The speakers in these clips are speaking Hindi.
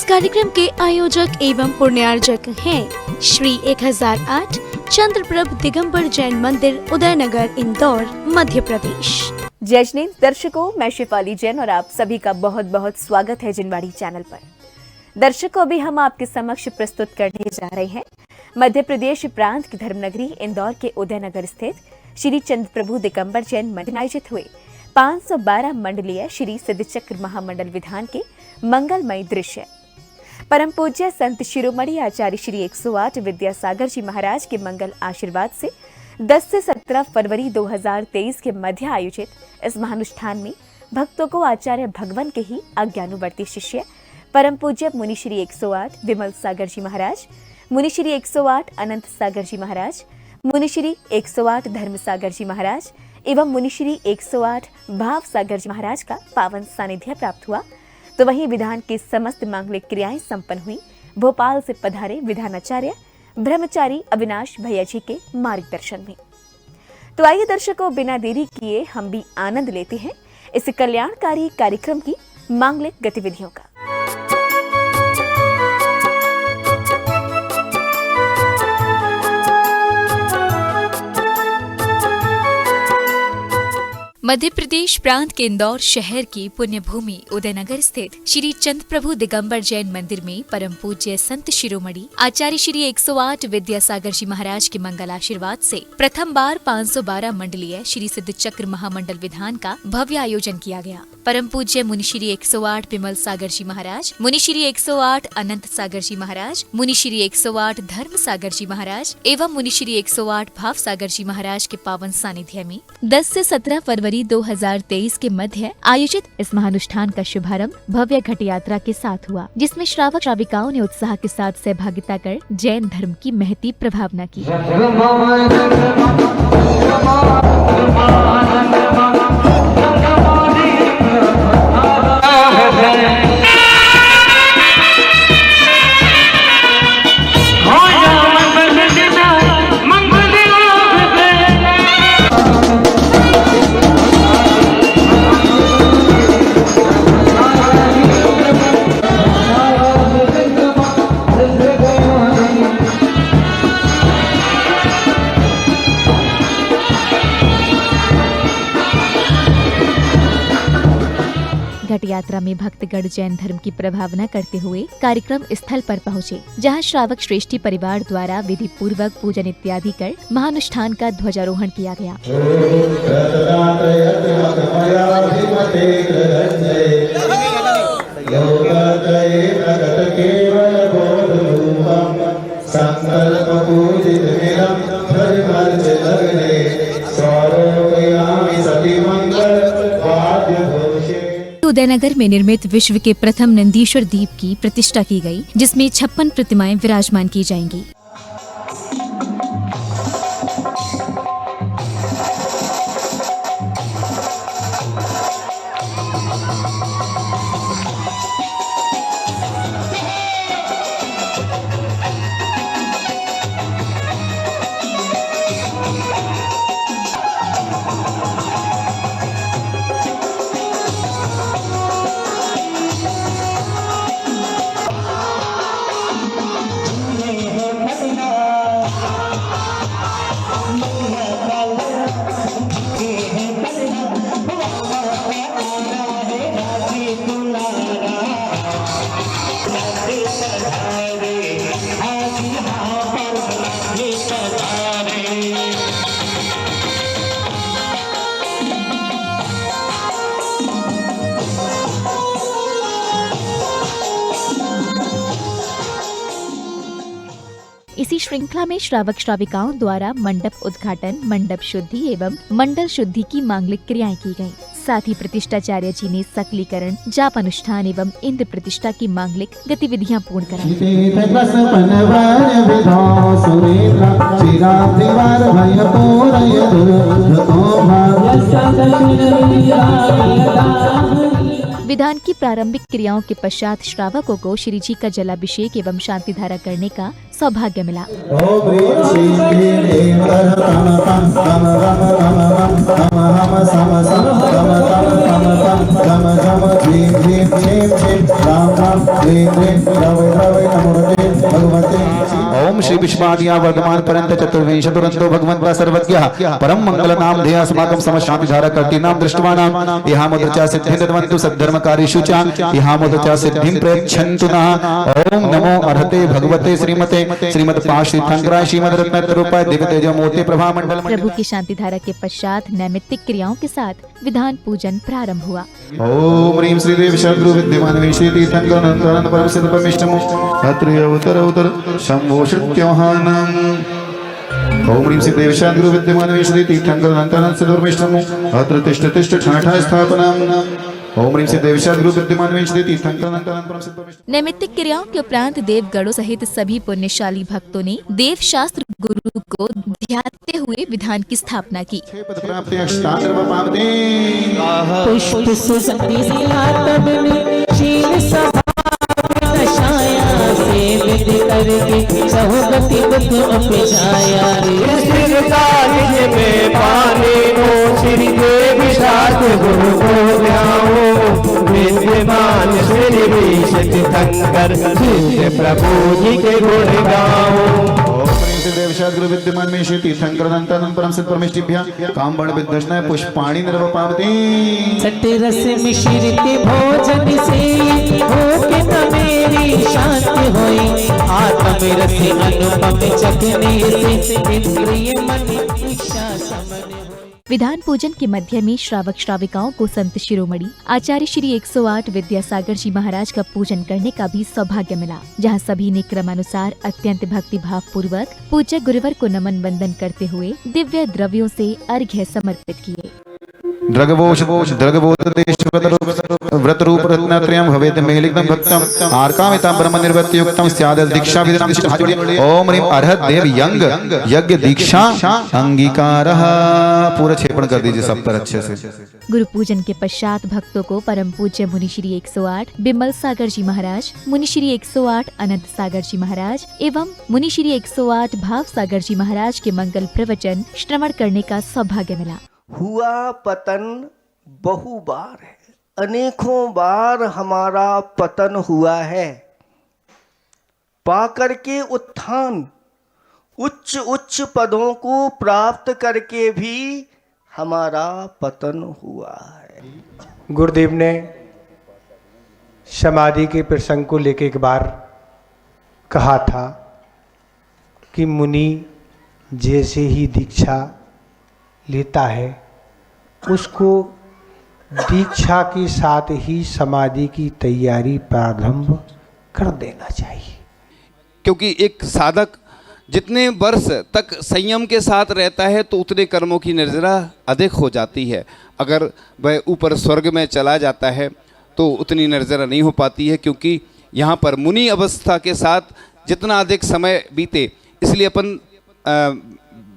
इस कार्यक्रम के आयोजक एवं पुण्यार्जक हैं श्री 1008 चंद्रप्रभ दिगंबर जैन मंदिर, उदयनगर, इंदौर, मध्य प्रदेश। जय जिनेंद्र दर्शकों, मैं शिफाली जैन और आप सभी का बहुत बहुत स्वागत है जिनवाड़ी चैनल पर। दर्शकों, अभी हम आपके समक्ष प्रस्तुत करने जा रहे हैं मध्य प्रदेश प्रांत की धर्मनगरी इंदौर के उदयनगर स्थित श्री चंद्रप्रभु दिगंबर जैन मंदिर में आयोजित हुए 512 मंडलीय श्री सिद्धचक्र महामंडल विधान के मंगलमय दृश्य। परम पूज्य संत शिरोमणि आचार्य श्री 108 विद्यासागर जी महाराज के मंगल आशीर्वाद से 10 से 17 फरवरी 2023 के मध्य आयोजित इस महानुष्ठान में भक्तों को आचार्य भगवान के ही आज्ञानुवर्ती शिष्य परम पूज्य मुनि श्री 108 विमल सागर जी महाराज, मुनि श्री 108 अनंत सागर जी महाराज, मुनि श्री 108 धर्म सागर जी महाराज एवं मुनि श्री 108 भाव सागर जी महाराज का पावन सानिध्य प्राप्त हुआ। तो वहीं विधान की समस्त मांगलिक क्रियाएं संपन्न हुई। भोपाल से पधारे विधानाचार्य ब्रह्मचारी अविनाश भैया जी के मार्गदर्शन में। तो आइए दर्शकों, बिना देरी किए हम भी आनंद लेते हैं इस कल्याणकारी कार्यक्रम की मांगलिक गतिविधियों का। मध्य प्रदेश प्रांत के इंदौर शहर की पुण्य भूमि उदयनगर स्थित श्री चंद्रप्रभु दिगंबर जैन मंदिर में परम पूज्य संत शिरोमणि आचार्य श्री 108 विद्यासागर जी महाराज के मंगल आशीर्वाद से प्रथम बार 512 मंडलीय श्री सिद्धचक्र महामंडल विधान का भव्य आयोजन किया गया। परम पूज्य मुनि श्री 108 विमल सागर जी महाराज, मुनि श्री 108 अनंत सागर जी महाराज, मुनि श्री 108 धर्म सागर जी महाराज एवं मुनि श्री 108 भाव सागर जी महाराज के पावन सानिध्य में 10 से 17 फरवरी 2023 के मध्य आयोजित इस महानुष्ठान का शुभारंभ भव्य घट यात्रा के साथ हुआ, जिसमें श्रावक श्राविकाओं ने उत्साह के साथ सहभागिता कर जैन धर्म की महती प्रभावना की। घट यात्रा में भक्तगण जैन धर्म की प्रभावना करते हुए कार्यक्रम स्थल पर पहुँचे, जहां श्रावक श्रेष्ठी परिवार द्वारा विधि पूर्वक पूजन इत्यादि कर महानुष्ठान का ध्वजारोहण किया गया। उदयनगर में निर्मित विश्व के प्रथम नंदीश्वर दीप की प्रतिष्ठा की गई, जिसमें 56 प्रतिमाएं विराजमान की जाएंगी। इसी श्रृंखला में श्रावक श्राविकाओं द्वारा मंडप उद्घाटन, मंडप शुद्धि एवं मंडल शुद्धि की मांगलिक क्रियाएं की गयी। साथ ही प्रतिष्ठाचार्य जी ने सकलीकरण, जाप अनुष्ठान एवं इंद्र प्रतिष्ठा की मांगलिक गतिविधियां पूर्ण कराई। विधान की प्रारंभिक क्रियाओं के पश्चात श्रावकों को श्री जी का जलाभिषेक एवं शांति धारा करने का सौभाग्य मिला। श्री विश्वादिया वर्धमान पर्यंत चतुर्विंशतुरंतो भगवन्तः सर्वज्ञः परम मंगल नाम ध्येय अस्माकं समशांति धारा कर्ति नाम दृष्टवानां इहा मुद्रचा सिद्धिं ददवन्तु सद्धर्मकारीषु च इहा मुद्रचा सिद्धिं प्रयच्छन्तु नः। ओम नमो अर्हते भगवते श्रीमद् श्रीमद रत्नरूपाय दिव्य तेजो मूर्ति प्रभा मंडल। प्रभु की शांति धारा के पश्चात नैमित्तिक क्रियाओं के साथ विधान पूजन प्रारंभ हुआ। ओम ह्रीं श्री देव शत्रु विद्यमान विश्व तीर्थंकर अनंत परम सिद्ध परमेष्ठम अत्र उत्तर शंभो श्रुत्यवहानम। ओम ह्रीं श्री देव शत्रु विद्यमान विश्व तीर्थंकर अनंत सिद्ध परमेष्ठम अत्र तिष्ठ ठाठा स्थापनम। ओम ह्रीं श्री देव शत्रु विद्यमान विश्व तीर्थंकर अनंत परम सिद्ध परमेष्ठम। नैमित्तिक क्रियाओं के उपरांत देवगणों सहित सभी पुण्यशाली भक्तों ने देव शास्त्र गुरु को ध्याते हुए विधान की स्थापना की। पुष्प सुगंधि शील छाया से विद करके सहोगति बुद्ध अपजाया में पानी को श्री देव शास्त्र गुरु को ध्याओ विद्यमान श्री विशत शंकर प्रभु जी के गुण गाओ। देव शास्त्र विद्यमान में श्री तीर्थंकर अनंत परम सिद्ध परमेष्ठिभ्यः कामबण विद्वष्णाय पुष्पाणि निर्वपामति। सत्य रस मिश्रित भोजन से होके न मेरी शांति होई आत्म रस अनुपम चखने से इंद्रिय मन इच्छा समन होई। विधान पूजन के मध्य में श्रावक श्राविकाओं को संत शिरोमणि आचार्य श्री 108 विद्यासागर जी महाराज का पूजन करने का भी सौभाग्य मिला, जहां सभी ने क्रमानुसार अत्यंत भक्ति भाव पूर्वक पूज्य गुरुवर को नमन वंदन करते हुए दिव्य द्रव्यों से अर्घ्य समर्पित किए। व्रत रूप रत्नत्रयं भवेत् मेलितं भक्तम् आर्कामितं ब्रह्म निर्वृत्तियुक्तं स्याद् दीक्षा विधान। ओम ह्रीं अर्हत देव यंग यज्ञ दीक्षा अंगीकारः। पूरा क्षेपण कर दीजिए सब पर अच्छे से। गुरु पूजन के पश्चात भक्तों को परम पूज्य मुनि श्री 108 बिमल सागर जी महाराज, मुनि श्री 108 अनंत सागर जी महाराज एवं मुनि श्री 108 भाव सागर जी महाराज के मंगल प्रवचन श्रवण करने का सौभाग्य मिला। हुआ पतन बहु बार है, अनेकों बार हमारा पतन हुआ है, पाकर के उत्थान उच्च उच्च पदों को प्राप्त करके भी हमारा पतन हुआ है। गुरुदेव ने समाधि के प्रसंग को लेकर एक बार कहा था कि मुनि जैसे ही दीक्षा लेता है उसको दीक्षा के साथ ही समाधि की तैयारी प्रारंभ कर देना चाहिए, क्योंकि एक साधक जितने वर्ष तक संयम के साथ रहता है तो उतने कर्मों की निर्जरा अधिक हो जाती है। अगर वह ऊपर स्वर्ग में चला जाता है तो उतनी निर्जरा नहीं हो पाती है, क्योंकि यहाँ पर मुनि अवस्था के साथ जितना अधिक समय बीते, इसलिए अपन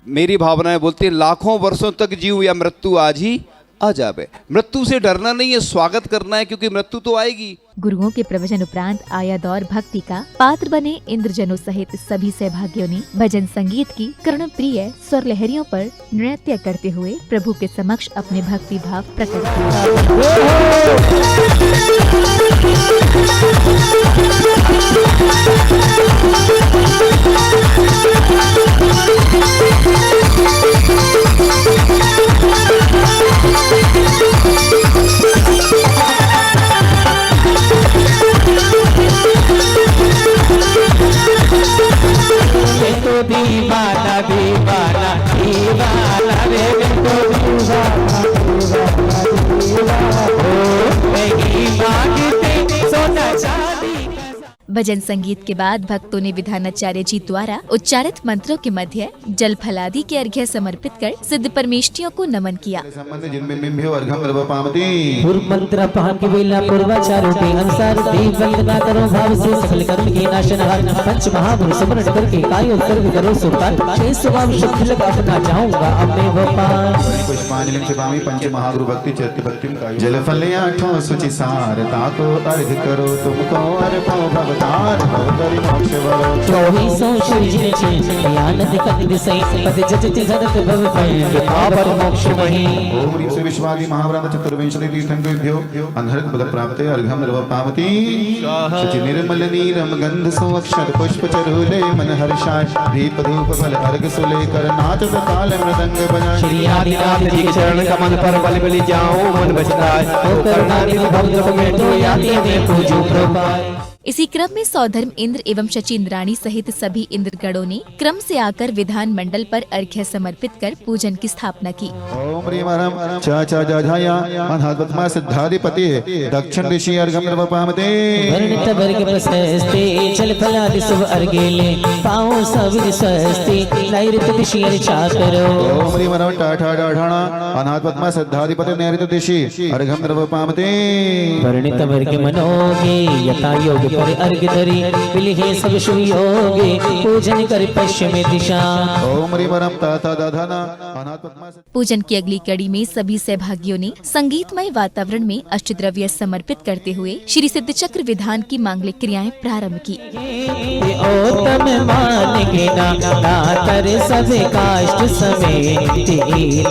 मेरी भावनाएं बोलती है लाखों वर्षों तक जीव या मृत्यु आज ही आ जावे। मृत्यु से डरना नहीं है, स्वागत करना है, क्योंकि मृत्यु तो आएगी। गुरुओं के प्रवचन उपरांत आया दौर भक्ति का। पात्र बने इंद्रजनों सहित सभी सहभागियों ने भजन संगीत की कर्ण प्रिय स्वर लहरियों पर नृत्य करते हुए प्रभु के समक्ष अपने भक्ति भाव प्रकट तो दीवाना दीवाना दीवाना रे तो दीवाना नहीं मांगते सोना चांदी। भजन संगीत के बाद भक्तों ने विधानाचार्य जी द्वारा उच्चारित मंत्रों के मध्य जल फलादि के अर्घ्य समर्पित कर सिद्ध परमेष्ठियों को नमन किया। पूर्व मंत्र पाठ की वेला पूर्वाचार्यों के अनुसार देव वंदना करो भाव से सकल कर्म के नाशनहार पंच महापुरुष स्मरण करके कार्य उत्सर्ग करो सुरतान शेष स्वभाव शुद्ध लगा अपना जाऊंगा अब मैं गोपाल। पुष्पांजलि छिपामी पंच महागुरु भक्ति चैत्य जल फल आठों सुचि सार ताको अर्घ करो तुमको अर्पो भगवत अवतार भवतरि मोक्ष वरो 2400 सृजन छे आनंद कति सै पद जजति जगत भव पै पावर मोक्ष महि ओम ह्रीं श्री विश्वादि महाव्रत चतुर्विंशति तीर्थंकरेभ्यो अनहरत पद प्राप्ते अर्घ्यं निर्वपामति शुचि निर्मल नीरम गंध सुअक्षर पुष्प चरुले मन हर्षाय दीप धूप फल अर्घ सुलेकर नाचत ताल मृदंग बजाय श्री आदिनाथ जी के चरण कमल पर बलि बलि जाऊं मन बचताय ओ करुणा निधि भव में तो याति में पूजो प्रभाय। इसी क्रम में सौधर्म इंद्र एवं शची इंद्राणी सहित सभी इंद्रगणों ने क्रम से आकर विधान मंडल पर अर्घ्य समर्पित कर पूजन की स्थापना की। ओम ह्रीं हरम च च जझाया अनात्मा सिद्धाधिपति दक्षिण ऋषि अर्घ्यं निर्वपामते वर्णित वर्ग प्रशस्ते चल फलादि शुभ अर्घेले पाओ सविज स्वस्ति नैऋत दिशि अर्चा करो। ओम ह्रीं हरम टाठा डाढ़ाणा अनात्मा सिद्धाधिपति नैऋत दिशि अर्घ्यं निर्वपामते वर्णित वर्ग मनोगे यथा योग पर अर्घ धरी मिले सब शुभ योगे पूजन कर पश्चिमी दिशा। ओम ह्रीं हरम तथा दधना अनात्मा पूजन की अगली कड़ी में सभी सहभागियों ने संगीतमय वातावरण में अष्टद्रव्य समर्पित करते हुए श्री सिद्ध चक्र विधान की मांगलिक क्रियाएं प्रारंभ की। ओतम मान के ना कर सब काष्ट समेत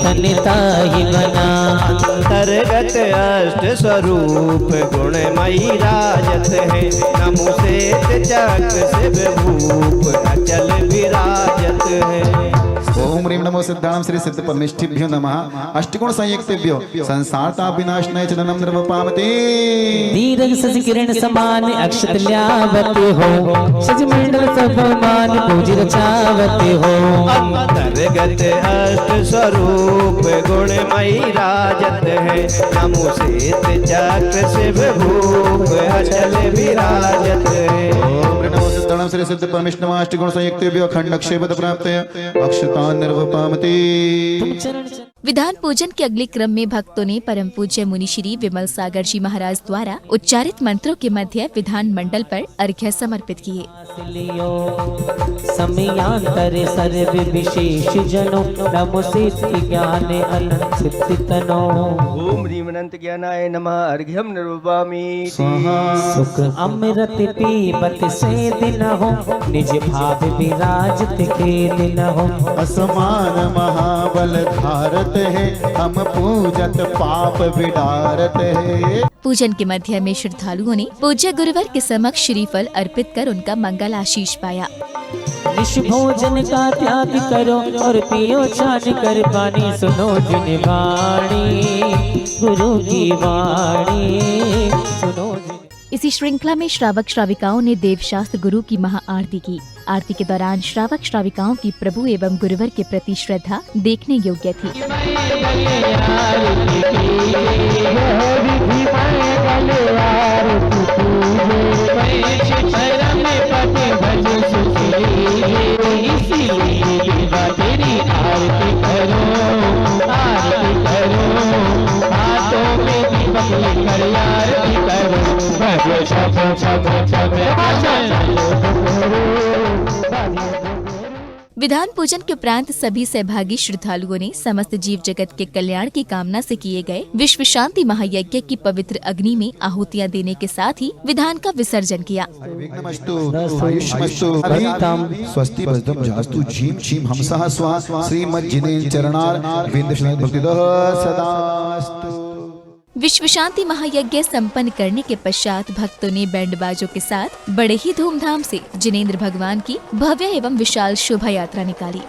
धन्यताहि बना अंतर्गत अष्ट स्वरूप गुणमयी राजत है नमो से चक्र शिव भूप अचल विराजत है। ओम ह्रीं नमो सिद्धाणं श्री सिद्ध परमेष्ठिभ्यो नमः अष्टगुण संयुक्तेभ्यो संसारताप विनाशनाय च नमः निर्वपामते दीर्घ सज किरण समान अक्षत ल्यावते हो सज मंडल सब मान पूज रचावते हो। अंतर्गत अष्ट स्वरूप गुणमयी राजत है नमो से चक्र शिव भूप अचल विराजत है। ओम ह्रीं नमो सिद्धाणं श्री सिद्ध परमेष्ठिभ्यो अष्टगुण संयुक्तेभ्यो अखंड क्षेपद प्राप्तय अक्षतान् निर्वपामते। विधान पूजन के अगले क्रम में भक्तों ने परम पूज्य मुनि श्री विमल सागर जी महाराज द्वारा उच्चारित मंत्रों के मध्य विधान मंडल पर अर्घ्य समर्पित किए। समयांतर सर्व विशेष जनो नमो सिद्धि ज्ञान अनंत सिद्धि तनो। ओम ह्रीं अनंत ज्ञानाय नमः अर्घ्यं निर्वपामि। सुख अमृत पीबत से दिन हो निज भाव विराजत के दिन हो। असमान महाबल धारत है हम पूजत पाप विडारत है। पूजन के मध्य में श्रद्धालुओं ने पूज्य गुरुवर के समक्ष श्रीफल अर्पित कर उनका मंगल आशीष पाया। निश भोजन का त्याग करो और पियो छान कर पानी सुनो जिन वाणी गुरु की वाणी सुनो। इसी श्रृंखला में श्रावक श्राविकाओं ने देवशास्त्र गुरु की महाआरती की। आरती के दौरान श्रावक श्राविकाओं की प्रभु एवं गुरुवर के प्रति श्रद्धा देखने योग्य थी। विधान पूजन के उपरांत सभी सहभागी श्रद्धालुओं ने समस्त जीव जगत के कल्याण की कामना से किए गए विश्व शांति महायज्ञ की पवित्र अग्नि में आहुतियां देने के साथ ही विधान का विसर्जन किया। स्वस्ति भजतम जास्तु झीम झीम हमसः स्वा श्रीमज्जिनेन चरणार विंदशनाय भक्तिदः सदास्तु। विश्व शांति महायज्ञ संपन्न करने के पश्चात भक्तों ने बैंड बाजों के साथ बड़े ही धूमधाम से जिनेंद्र भगवान की भव्य एवं विशाल शोभा यात्रा निकाली।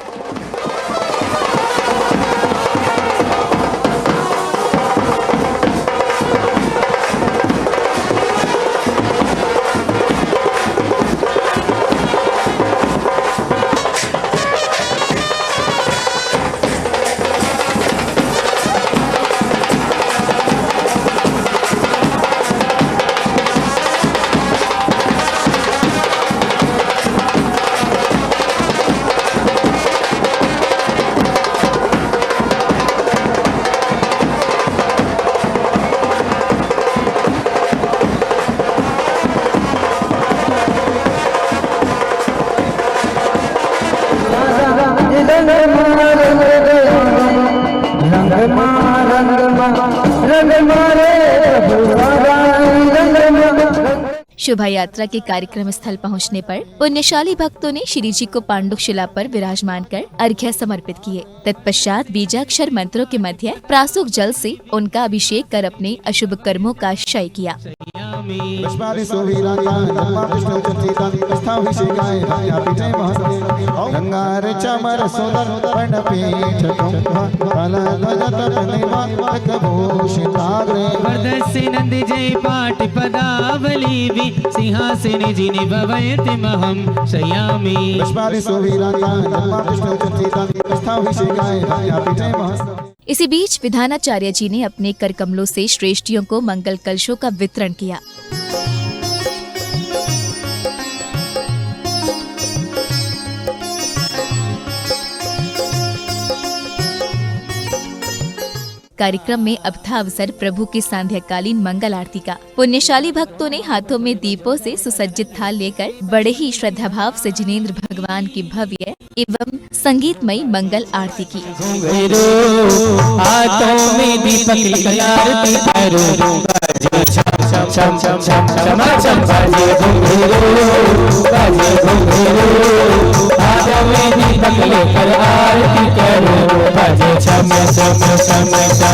शोभा यात्रा के कार्यक्रम स्थल पहुंचने पर पुण्यशाली भक्तों ने श्री जी को पांडुक शिला पर विराजमान कर अर्घ्य समर्पित किए। तत्पश्चात बीजाक्षर मंत्रों के मध्य प्रासुक जल से उनका अभिषेक कर अपने अशुभ कर्मों का क्षय किया। नंद जय पाठ पदावली भी सिंहासन जिनि भवयति महम शयामि। इसी बीच विधानाचार्य जी ने अपने कर कमलों से श्रेष्ठियों को मंगल कलशों का वितरण किया। कार्यक्रम में अब था अवसर प्रभु की सांध्याकालीन मंगल आरती का। पुण्यशाली भक्तों ने हाथों में दीपों से सुसज्जित थाल लेकर बड़े ही श्रद्धा भाव से जिनेंद्र भगवान की भव्य एवं संगीतमयी मंगल आरती की। हाथों में दीपक लेकर आरती करो, चम चम चम चम चम चम बाजे घुंघरू, बाजे घुंघरू। हाथों में दीपक लेकर आरती करो, बाजे चम चम चम चम।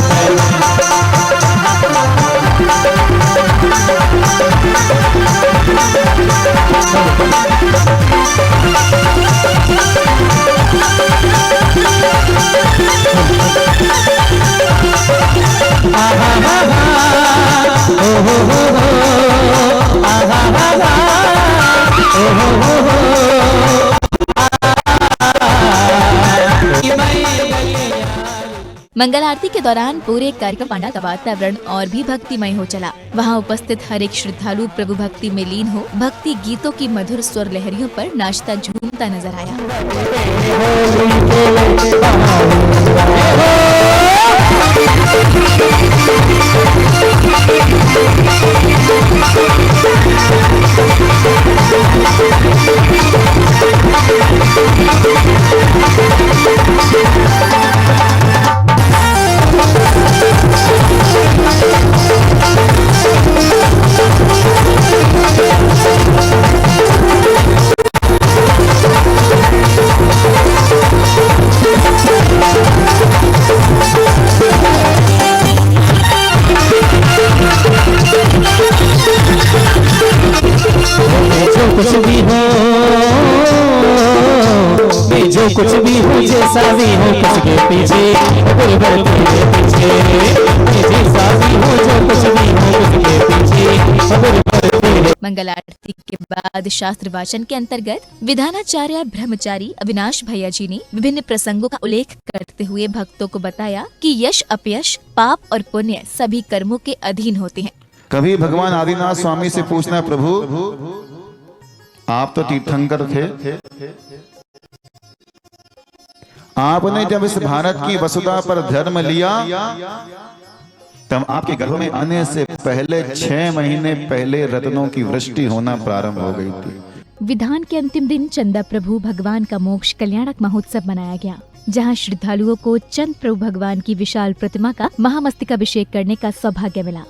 मंगल आरती के दौरान पूरे कार्यक्रम पंडाल का वातावरण और भी भक्तिमय हो चला। वहां उपस्थित हर एक श्रद्धालु प्रभु भक्ति में लीन हो भक्ति गीतों की मधुर स्वर लहरियों पर नाचता झूमता नजर आया। जो कुछ भी हो जैसा भी हो कुछ के पीछे गुरुवर तेरे पीछे, जैसा भी हो जो कुछ भी हो कुछ के पीछे गुरुवर तेरे। मंगल आरती के बाद शास्त्र वाचन के अंतर्गत विधानाचार्य ब्रह्मचारी अविनाश भैया जी ने विभिन्न प्रसंगों का उल्लेख करते हुए भक्तों को बताया कि यश अपयश पाप और पुण्य सभी कर्मों के अधीन होते हैं। कभी भगवान आदिनाथ स्वामी से पूछना, प्रभु आप तो तीर्थंकर थे, आपने जब इस भारत की वसुधा पर धर्म लिया तब आपके गर्भ में आने से पहले 6 महीने पहले रत्नों की वृष्टि होना प्रारंभ हो गई थी। विधान के अंतिम दिन चंदा प्रभु भगवान का मोक्ष कल्याणक महोत्सव मनाया गया, जहां श्रद्धालुओं को चंद प्रभु भगवान की विशाल प्रतिमा का महामस्तकाभिषेक करने का सौभाग्य मिला।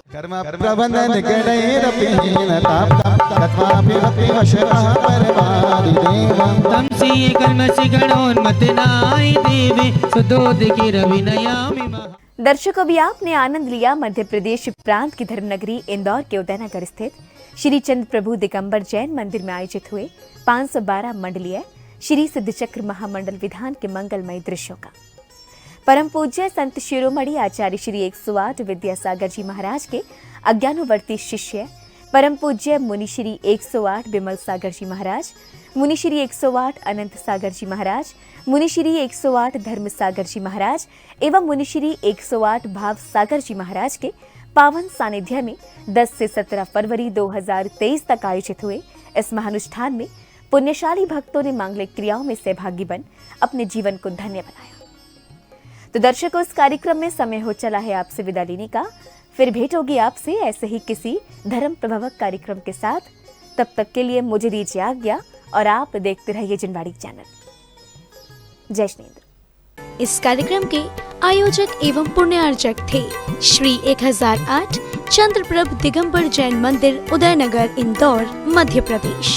दर्शकों, भी आपने आनंद लिया मध्य प्रदेश प्रांत की धर्मनगरी इंदौर के उदयनगर स्थित श्री चंद प्रभु दिगंबर जैन मंदिर में आयोजित हुए 512 मंडलीय श्री सिद्धचक्र महामंडल विधान के मंगलमय दृश्यों का। परम पूज्य संत शिरोमणि आचार्य श्री 108 विद्यासागर जी महाराज के अज्ञानुवर्ती शिष्य परम पूज्य मुनि श्री 108 विमल सागर जी महाराज, मुनि श्री 108 अनंत सागर जी महाराज, मुनि श्री 108 धर्म सागर जी महाराज एवं मुनि श्री 108 भाव सागर जी महाराज के पावन सानिध्य में 10 से 17 फरवरी 2023 तक आयोजित हुए इस महानुष्ठान में पुण्यशाली भक्तों ने मांगलिक क्रियाओं में सहभागी बन अपने जीवन को धन्य बनाया। तो दर्शकों, इस कार्यक्रम में समय हो चला है आपसे विदा लेने का। फिर भेंट होगी आपसे ऐसे ही किसी धर्म प्रभावक कार्यक्रम के साथ। तब तक के लिए मुझे दीजिए आज्ञा और आप देखते रहिए जिनवाड़ी चैनल। जय श्री। इस कार्यक्रम के आयोजक एवं पुण्यार्चक थे श्री 1008 चंद्रप्रभु दिगंबर जैन मंदिर, उदयनगर, इंदौर, मध्य प्रदेश।